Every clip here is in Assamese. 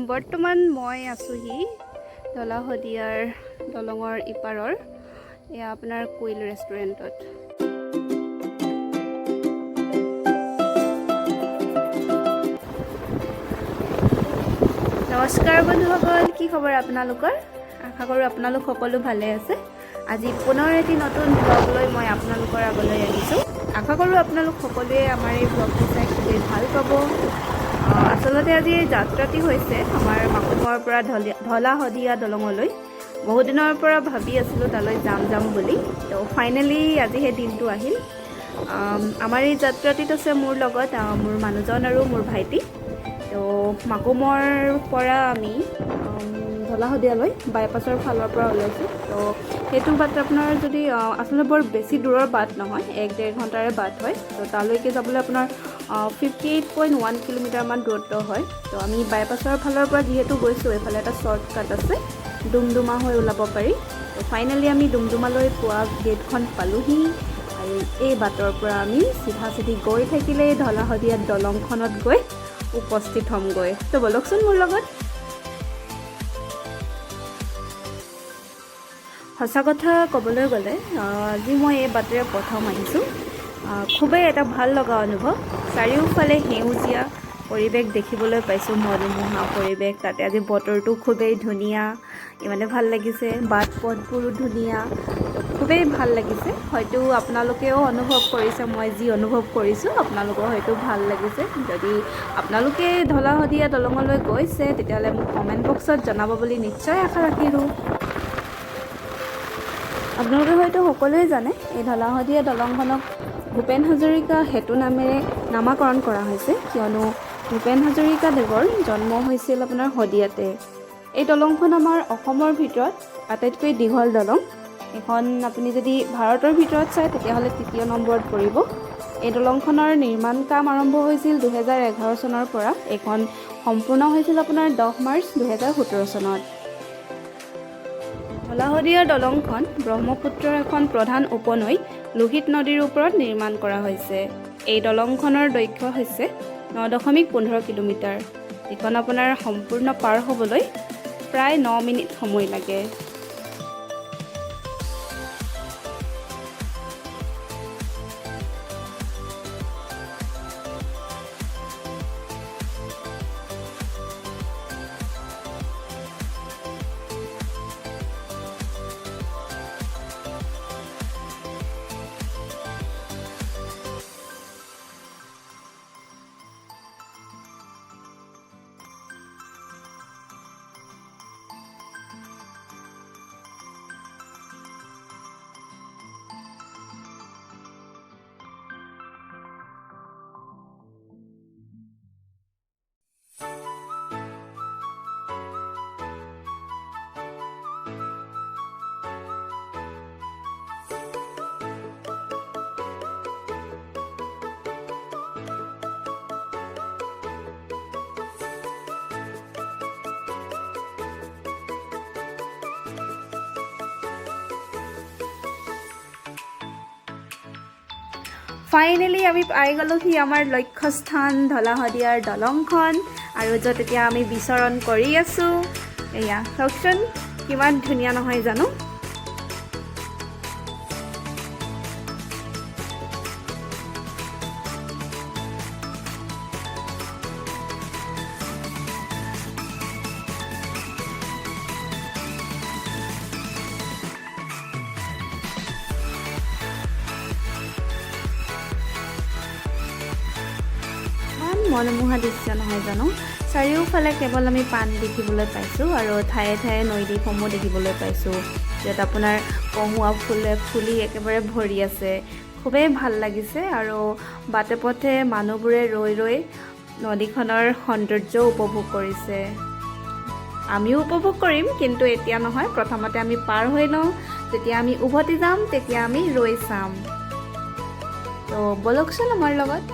বৰ্তমান মই আছোহি ঢলা-শদিয়াৰ দলঙৰ ইপাৰৰ এয়া আপোনাৰ কুইল ৰেষ্টুৰেণ্টত। নমস্কাৰ বন্ধুসকল, কি খবৰ আপোনালোকৰ? আশা কৰোঁ আপোনালোক সকলো ভালে আছে। আজি পুনৰ এটি নতুন ব্লগ লৈ মই আপোনালোকৰ আগলৈ আহিছোঁ। আশা কৰোঁ আপোনালোক সকলোৱে আমাৰ এই ব্লগটো চাই খুবেই ভাল পাব। আচলতে আজি যাত্ৰাটি হৈছে আমাৰ মাকুমৰ পৰা ঢলা-শদিয়া দলঙলৈ। বহু দিনৰ পৰা ভাবি আছিলোঁ তালৈ যাম বুলি। তো ফাইনেলি আজি সেই দিনটো আহিল। আমাৰ এই যাত্ৰাটিত আছে মোৰ লগত মোৰ মানুহজন আৰু মোৰ ভাইটি। তো মাকুমৰ পৰা আমি ঢলা-শদিয়ালৈ বাইপাছৰ ফালৰ পৰা ওলাইছোঁ। তো সেইটো বাট আপোনাৰ যদি আচলতে বৰ বেছি দূৰৰ বাট নহয়, 1-1.5 ঘণ্টাৰে বাট হয়। তো তালৈকে যাবলৈ আপোনাৰ 58.1 কিলোমিটাৰমান দূৰত্ব হয়। তো আমি বাইপাছৰ ফালৰ পৰা যিহেতু গৈছোঁ, এইফালে এটা শ্বৰ্টকাট আছে, ডুমডুমা হৈ ওলাব পাৰি। তো ফাইনেলি আমি ডুমডুমালৈ পোৱা গেটখন পালোহি আৰু এই বাটৰ পৰা আমি চিধা গৈ থাকিলেই ঢলা-শদিয়া দলংখনত গৈ উপস্থিত হ'মগৈ। তো বলকচোন মোৰ লগত। সঁচা কথা ক'বলৈ গ'লে আজি মই এই বাটেৰে প্ৰথম আহিছোঁ। খুবেই এটা ভাল লগা অনুভৱ। চাৰিওফালে সেউজীয়া পৰিৱেশ দেখিবলৈ পাইছোঁ, মনোমোহা পৰিৱেশ। তাতে আজি বতৰটো খুবেই ধুনীয়া, ইমানে ভাল লাগিছে। বাট পথবোৰো ধুনীয়া, খুবেই ভাল লাগিছে। হয়তো আপোনালোকেও অনুভৱ কৰিছে, মই যি অনুভৱ কৰিছোঁ আপোনালোকৰ হয়তো ভাল লাগিছে। যদি আপোনালোকে ঢলা-শদিয়া দলঙলৈ গৈছে তেতিয়াহ'লে মোক কমেণ্ট বক্সত জনাব বুলি নিশ্চয় আশা ৰাখিলোঁ। আপোনালোকে হয়তো সকলোৱে জানে এই ঢলা-শদিয়া দলংখনক ভূপেন হাজৰিকা সেতু নামেৰে নামাকৰণ কৰা হৈছে, কিয়নো ভূপেন হাজৰিকা দেৱৰ জন্ম হৈছিল আপোনাৰ শদিয়াতে। এই দলংখন আমাৰ অসমৰ ভিতৰত আটাইতকৈ দীঘল দলং। এখন আপুনি যদি ভাৰতৰ ভিতৰত চায় তেতিয়াহ'লে 3য় নম্বৰত পৰিব। এই দলংখনৰ নিৰ্মাণ কাম আৰম্ভ হৈছিল 2011 চনৰ পৰা। এইখন সম্পূৰ্ণ হৈছিল আপোনাৰ 10 মাৰ্চ 2017 চনত। ঢলা-শদিয়াৰ দলংখন ব্ৰহ্মপুত্ৰৰ এখন প্ৰধান উপনৈ লোহিত নদীৰ ওপৰত নিৰ্মাণ কৰা হৈছে। এই দলংখনৰ দৈৰ্ঘ্য হৈছে 9.15 কিলোমিটাৰ। যিখন আপোনাৰ সম্পূৰ্ণ পাৰ হ'বলৈ প্ৰায় 9 মিনিট সময় লাগে। ফাইনেলি আমি পাই গ'লোহি আমাৰ লক্ষ্যস্থান ঢলা-শদিয়াৰ দলংখন, আৰু য'ত এতিয়া আমি বিচৰণ কৰি আছোঁ। এয়া চাওকচোন, কিমান ধুনীয়া নহয় জানো? মনোমোহা দৃশ্য নহয় জানো? চাৰিওফালে কেৱল আমি পাণ দেখিবলৈ পাইছোঁ আৰু ঠায়ে ঠায়ে নৈদ্বীপসমূহ দেখিবলৈ পাইছোঁ, য'ত আপোনাৰ কহুৱা ফুলে ফুলি একেবাৰে ভৰি আছে। খুবেই ভাল লাগিছে আৰু বাটে পথে মানুহবোৰে ৰৈ নদীখনৰ সৌন্দৰ্য উপভোগ কৰিছে। আমিও উপভোগ কৰিম, কিন্তু এতিয়া নহয়। প্ৰথমতে আমি পাৰ হৈ লওঁ, যেতিয়া আমি উভতি যাম তেতিয়া আমি ৰৈ চাম। তো বলকচোন আমাৰ লগত।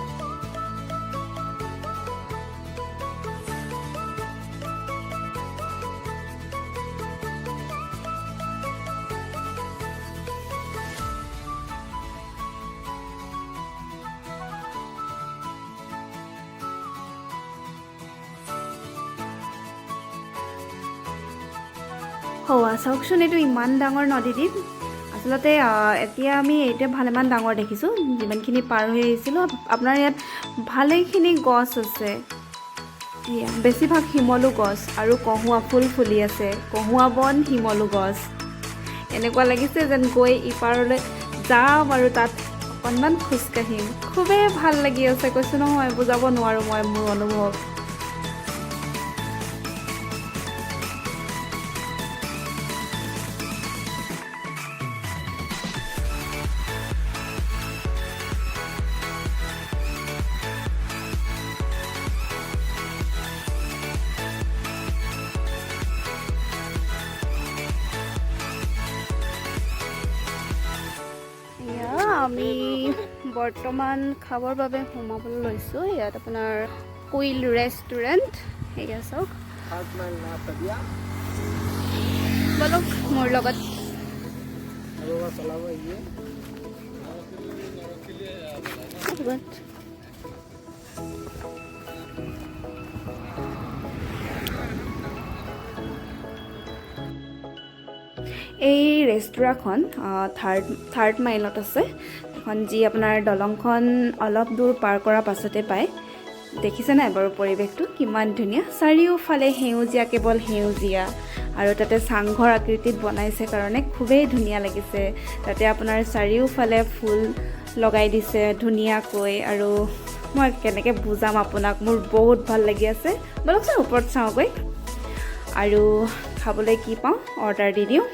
চাওকচোন, এইটো ইমান ডাঙৰ নদীদ্বীপ। আচলতে এতিয়া আমি ভালেমান ডাঙৰ দেখিছোঁ। যিমানখিনি পাৰ হৈ আহিছিলোঁ, আপোনাৰ ইয়াত ভালেখিনি গছ আছে। এয়া বেছিভাগ শিমলু গছ আৰু কহুৱা ফুল ফুলি আছে। কহুৱা বন, শিমলু গছ। এনেকুৱা লাগিছে যেন গৈ ইপাৰলৈ যাম আৰু তাত অকণমান খোজকাঢ়িম। খুবেই ভাল লাগি আছে, কৈছোঁ নহয়, বুজাব নোৱাৰোঁ মই মোৰ অনুভৱ। আমি বৰ্তমান খাবৰ বাবে সোমাবলৈ লৈছোঁ। ইয়াত আপোনাৰ কুইল ৰেষ্টুৰেণ্ট। সেয়া চাওক, বলক মোৰ লগত। এই ৰেষ্টুৰাঁখন থাৰ্ড মাইলত আছে, এখন যি আপোনাৰ দলংখন অলপ দূৰ পাৰ কৰাৰ পাছতে পায়। দেখিছে নাই বাৰু পৰিৱেশটো কিমান ধুনীয়া? চাৰিওফালে সেউজীয়া, কেৱল সেউজীয়া, আৰু তাতে চাংঘৰ আকৃতিত বনাইছে কাৰণে খুবেই ধুনীয়া লাগিছে। তাতে আপোনাৰ চাৰিওফালে ফুল লগাই দিছে ধুনীয়াকৈ, আৰু মই কেনেকৈ বুজাম আপোনাক, মোৰ বহুত ভাল লাগি আছে। বলকচোন ওপৰত চাওঁগৈ আৰু খাবলৈ কি পাওঁ অৰ্ডাৰ দি দিওঁ।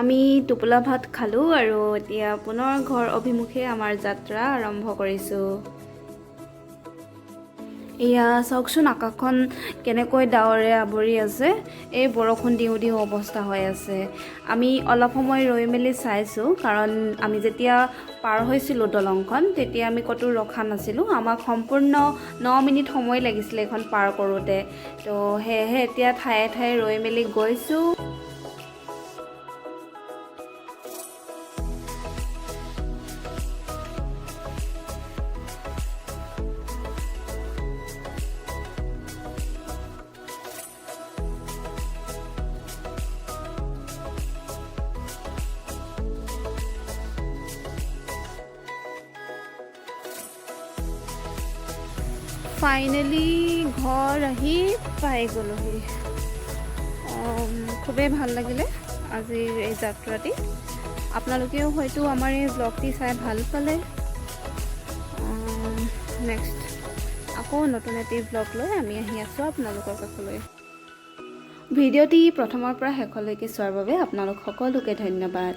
আমি টোপোলা ভাত খালোঁ আৰু এতিয়া পুনৰ ঘৰ অভিমুখে আমাৰ যাত্ৰা আৰম্ভ কৰিছোঁ। এয়া চাওকচোন, আকাশখন কেনেকৈ ডাৱৰে আৱৰি আছে। এই বৰষুণ দিওঁ দিওঁ অৱস্থা হৈ আছে। আমি অলপ সময় ৰৈ মেলি চাইছোঁ, কাৰণ আমি যেতিয়া পাৰ হৈছিলোঁ দলংখন, তেতিয়া আমি ক'তো ৰখা নাছিলোঁ। আমাক সম্পূৰ্ণ 9 মিনিট সময় লাগিছিলে এইখন পাৰ কৰোঁতে। তো সেয়েহে এতিয়া ঠায়ে ঠায়ে ৰৈ মেলি গৈছোঁ। ফাইনেলি ঘৰ আহি পাই গ'লোহি। খুবেই ভাল লাগিলে আজিৰ এই যাত্ৰাটি। আপোনালোকেও হয়তো আমাৰ এই ব্লগটি চাই ভাল পালে। নেক্সট আকৌ নতুন এটি ব্লগ লৈ আমি আহি আছোঁ আপোনালোকৰ কাষলৈ। ভিডিঅ'টি প্ৰথমৰ পৰা শেষলৈকে চোৱাৰ বাবে আপোনালোক সকলোকে ধন্যবাদ।